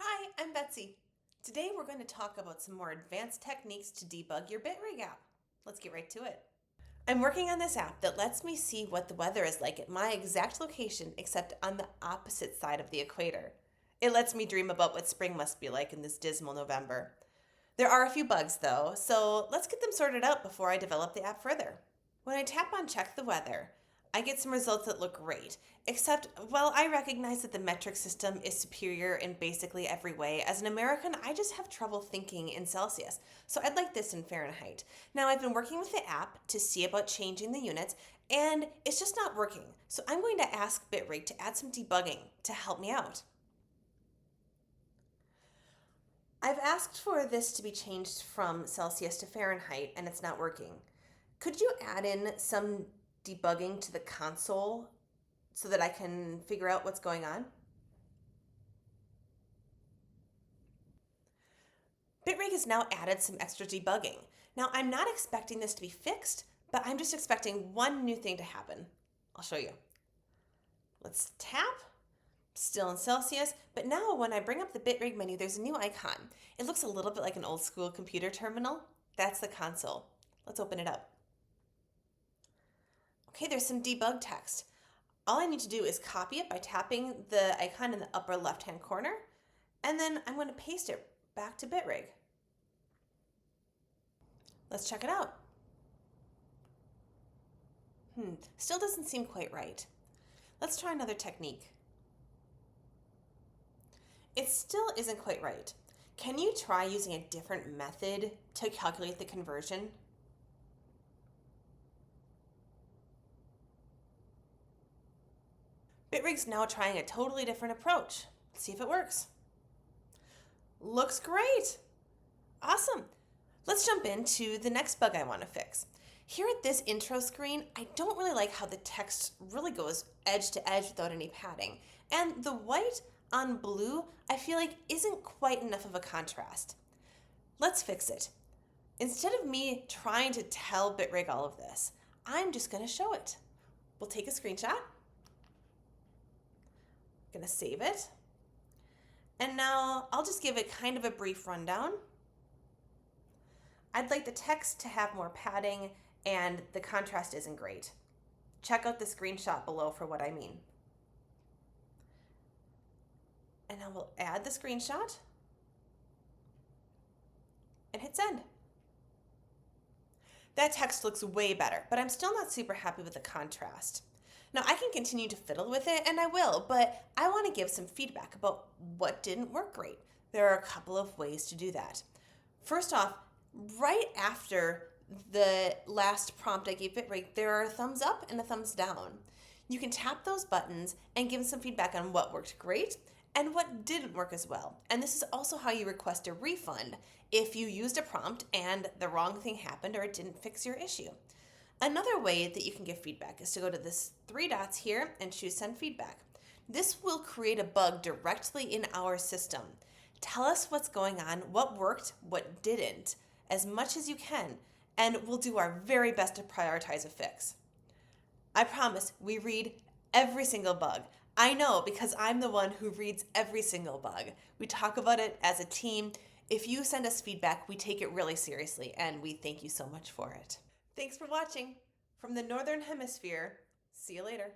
Hi, I'm Betsy. Today we're going to talk about some more advanced techniques to debug your Bitrig app. Let's get right to it. I'm working on this app that lets me see what the weather is like at my exact location except on the opposite side of the equator. It lets me dream about what spring must be like in this dismal November. There are a few bugs though, so let's get them sorted out before I develop the app further. When I tap on check the weather, I get some results that look great, except, well, I recognize that the metric system is superior in basically every way. As an American, I just have trouble thinking in Celsius, so I'd like this in Fahrenheit. Now, I've been working with the app to see about changing the units, and it's just not working. So I'm going to ask Bitrig to add some debugging to help me out. I've asked for this to be changed from Celsius to Fahrenheit, and it's not working. Could you add in some debugging to the console so that I can figure out what's going on? Bitrig has now added some extra debugging. Now, I'm not expecting this to be fixed, but I'm just expecting one new thing to happen. I'll show you. Let's tap, still in Celsius, but now when I bring up the Bitrig menu, there's a new icon. It looks a little bit like an old school computer terminal. That's the console. Let's open it up. Okay, there's some debug text. All I need to do is copy it by tapping the icon in the upper left-hand corner, and then I'm going to paste it back to Bitrig. Let's check it out. Still doesn't seem quite right. Let's try another technique. It still isn't quite right. Can you try using a different method to calculate the conversion? Bitrig's now trying a totally different approach. Let's see if it works. Looks great. Awesome. Let's jump into the next bug I want to fix. Here at this intro screen, I don't really like how the text really goes edge to edge without any padding. And the white on blue, I feel like isn't quite enough of a contrast. Let's fix it. Instead of me trying to tell Bitrig all of this, I'm just going to show it. We'll take a screenshot. I'm going to save it. And now I'll just give it kind of a brief rundown. I'd like the text to have more padding and the contrast isn't great. Check out the screenshot below for what I mean. And now we'll add the screenshot and hit send. That text looks way better, but I'm still not super happy with the contrast. Now I can continue to fiddle with it, and I will, but I want to give some feedback about what didn't work great. There are a couple of ways to do that. First off, right after the last prompt I gave Bitrig, there are a thumbs up and a thumbs down. You can tap those buttons and give some feedback on what worked great and what didn't work as well. And this is also how you request a refund if you used a prompt and the wrong thing happened or it didn't fix your issue. Another way that you can give feedback is to go to this 3 dots here and choose send feedback. This will create a bug directly in our system. Tell us what's going on, what worked, what didn't, as much as you can, and we'll do our very best to prioritize a fix. I promise we read every single bug. I know because I'm the one who reads every single bug. We talk about it as a team. If you send us feedback, we take it really seriously, and we thank you so much for it. Thanks for watching. From the Northern Hemisphere, see you later.